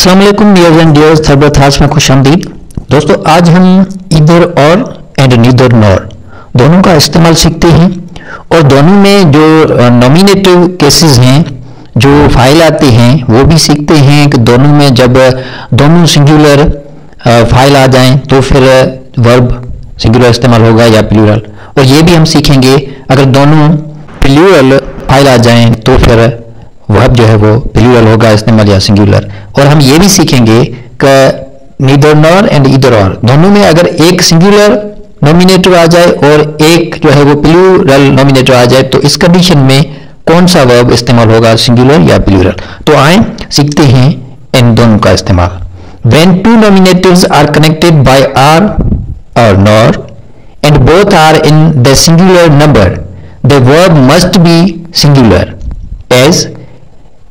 अस्सलाम वालेकुम dears and dears, third थार्स में खुशामदीद। दोस्तों, आज हम इधर और एंड नीदर नॉर दोनों का इस्तेमाल सीखते हैं और दोनों में जो नॉमिनेटिव केसेस हैं, जो फाइल आते हैं, वो भी सीखते हैं कि दोनों में जब दोनों सिंगुलर फाइल आ जाएं तो फिर वर्ब सिंगुलर इस्तेमाल होगा या प्लूरल। और ये भी हम सीखेंगे अगर दोनों प्लूरल फाइल आ जाएं तो फिर वर्ब जो है वो प्लूरल होगा इस्तेमाल या सिंगुलर। और हम ये भी सीखेंगे कि नीदर नॉर एंड ईदर और दोनों में अगर एक सिंगुलर नॉमिनेटर आ जाए और एक जो है वो प्लूरल नॉमिनेटर आ जाए तो इस कंडीशन में कौन सा वर्ब इस्तेमाल होगा, सिंगुलर या प्लूरल। तो आए सीखते हैं इन दोनों का इस्तेमाल। When two nominatives are connected by are or nor and both are in the singular number, the verb must be singular, as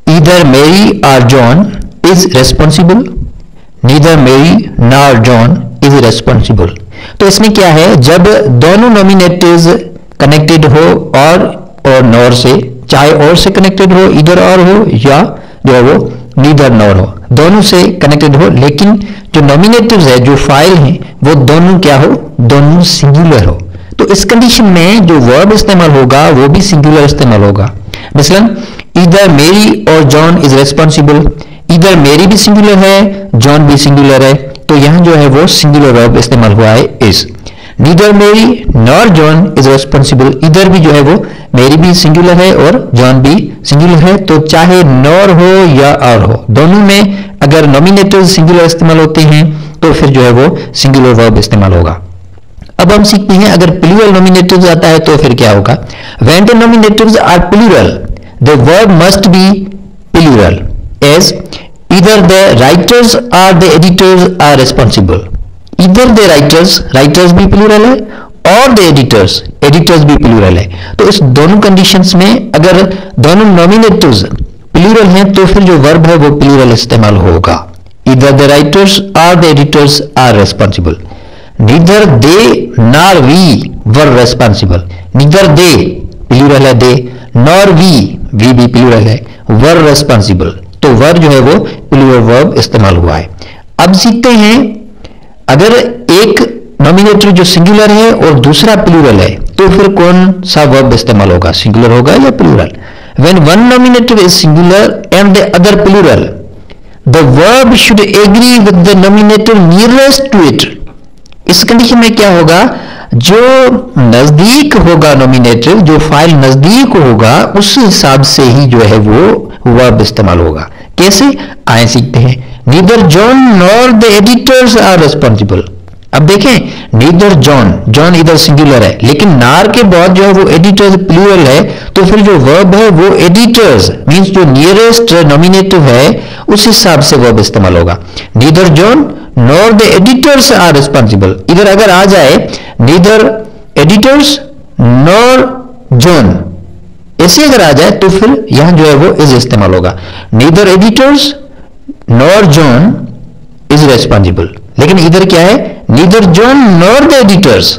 either Mary or John is responsible, neither Mary nor John is responsible। तो इसमें क्या है, जब दोनों नॉमिनेटिव्स connected हो और nor से, चाहे और से कनेक्टेड हो, इधर और हो या जो है वो नीदर नॉर हो, दोनों से कनेक्टेड हो, लेकिन जो नॉमिनेटिव्स है, जो फाइल हैं, वो दोनों क्या हो, दोनों सिंगुलर हो। तो इस कंडीशन में जो वर्ब इस्तेमाल होगा वो भी सिंगुलर इस्तेमाल होगा। मिसलन इधर मेरी और जॉन इज रेस्पॉन्सिबल, इधर मेरी भी सिंगुलर है, जॉन भी सिंगुलर है, तो यहां जो है वो सिंगुलर वर्ब इस्तेमाल हुआ है इज। नीदर मेरी नॉर जॉन इज रेस्पॉन्सिबल, इधर भी जो है वो मेरी भी सिंगुलर है और जॉन भी सिंगुलर है, तो चाहे नॉर हो या और हो, दोनों में अगर नॉमिनेटिव सिंगुलर इस्तेमाल होते हैं तो फिर जो है वो सिंगुलर वर्ब इस्तेमाल होगा। अब हम सीखते हैं अगर प्लूरल नॉमिनेटिव्स आता है तो फिर क्या होगा। When the nominatives are plural, the verb must be plural, as either the writers or the editors are responsible। इधर the writers भी प्लूरल है और the editors भी प्लूरल है। तो इस दोनों कंडीशंस में अगर दोनों नॉमिनेटिव्स प्लूरल हैं तो फिर जो वर्ब है वो प्लूरल इस्तेमाल होगा। Either the writers or the editors are responsible, neither they nor we were responsible। neither they plural है they, nor we भी प्लूरल है, were responsible, तो वर जो है वो प्लूरल वर्ब इस्तेमाल हुआ है। अब सीखते हैं अगर एक नॉमिनेटर जो सिंगुलर है और दूसरा प्लूरल है तो फिर कौन सा वर्ब इस्तेमाल होगा, सिंगुलर होगा या plural. When one nominative is singular and the other plural, the verb should agree with the nominator nearest to it। इस कंडीशन में क्या होगा, जो नजदीक होगा नॉमिनेटिव, जो फाइल नजदीक होगा उस हिसाब से ही जो है वो वर्ब इस्तेमाल होगा। कैसे, आए सीखते हैं। Neither John nor the editors are responsible। अब देखें नीदर जॉन इधर सिंगुलर है, लेकिन नार के बाद जो है वो एडिटर्स प्लूरल है, तो फिर जो वर्ब है वो एडिटर्स मींस जो नियरेस्ट नॉमिनेटिव है उस हिसाब से वर्ब इस्तेमाल होगा। Neither John nor the editors are responsible, इधर अगर आ जाए नीदर एडिटर्स नॉर जॉन, ऐसे अगर आ जाए तो फिर यहां जो है वो इज इस्तेमाल होगा। Neither editors nor John is responsible, लेकिन इधर क्या है, neither John nor the editors,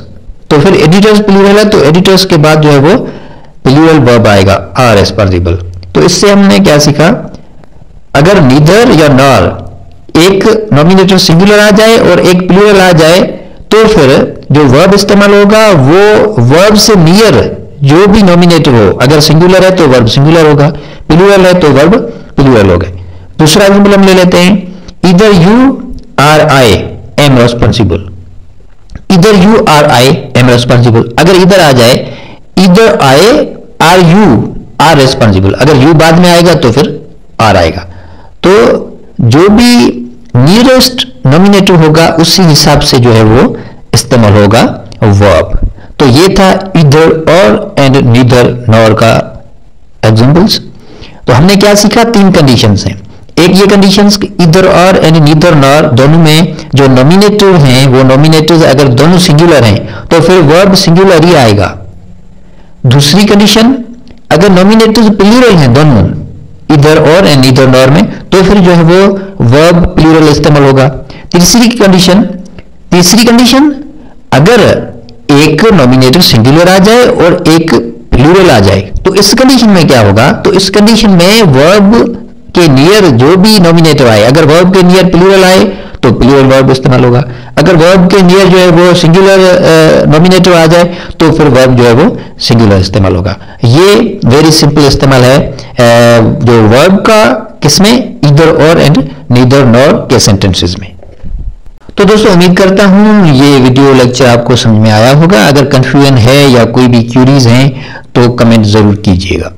तो फिर एडिटर्स प्लूरल है तो एडिटर्स के बाद जो है वो प्लूरल वर्ब आएगा आर रेस्पॉन्सिबल। तो इससे हमने क्या सीखा, अगर नीदर या नॉर एक नॉमिनेटर सिंगुलर आ जाए और एक प्लूरल आ जाए तो फिर जो वर्ब इस्तेमाल होगा वो वर्ब से नियर जो भी नॉमिनेटर हो, अगर सिंगुलर है तो वर्ब सिंगुलर होगा, प्लूरल है तो वर्ब प्लूरल होगा। दूसरा एग्जांपल हम ले लेते हैं, इधर you are I am responsible, इधर you are I am responsible, अगर इधर आ जाए इधर I are you are responsible, अगर यू बाद में आएगा तो फिर आर आएगा। तो जो भी नियरेस्ट नॉमिनेटिव होगा उसी हिसाब से जो है वो इस्तेमाल होगा वर्ब। तो ये था इधर और एंड नीदर नॉर का एग्जांपल्स। तो हमने क्या सीखा, तीन कंडीशंस हैं। एक ये कंडीशंस इधर और एंड नीदर नॉर दोनों में जो नॉमिनेटिव हैं वो नॉमिनेटिव अगर दोनों सिंगुलर हैं तो फिर वर्ब सिंगुलर ही आएगा। दूसरी कंडीशन, अगर नॉमिनेटिव प्लूरल हैं दोनों इधर और एंड नीदर नॉर में तो फिर जो है वो वर्ब प्लूरल इस्तेमाल होगा। तीसरी कंडीशन अगर एक नॉमिनेटिव सिंगुलर आ जाए और एक प्लूरल आ जाए तो इस कंडीशन में क्या होगा, तो इस कंडीशन में वर्ब के नियर जो भी नॉमिनेटर आए, अगर वर्ब के नियर प्लूरल आए तो प्लूरल वर्ब इस्तेमाल होगा, अगर वर्ब के नियर जो है वो सिंगुलर नॉमिनेटर आ जाए तो फिर वर्ब जो है वो सिंगुलर इस्तेमाल होगा। ये वेरी सिंपल इस्तेमाल है जो वर्ब का किसमें, ईदर और एंड नीदर नॉर के सेंटेंसेस में। तो दोस्तों उम्मीद करता हूं ये वीडियो लेक्चर आपको समझ में आया होगा। अगर कंफ्यूजन है या कोई भी क्यूरीज हैं तो कमेंट जरूर कीजिएगा।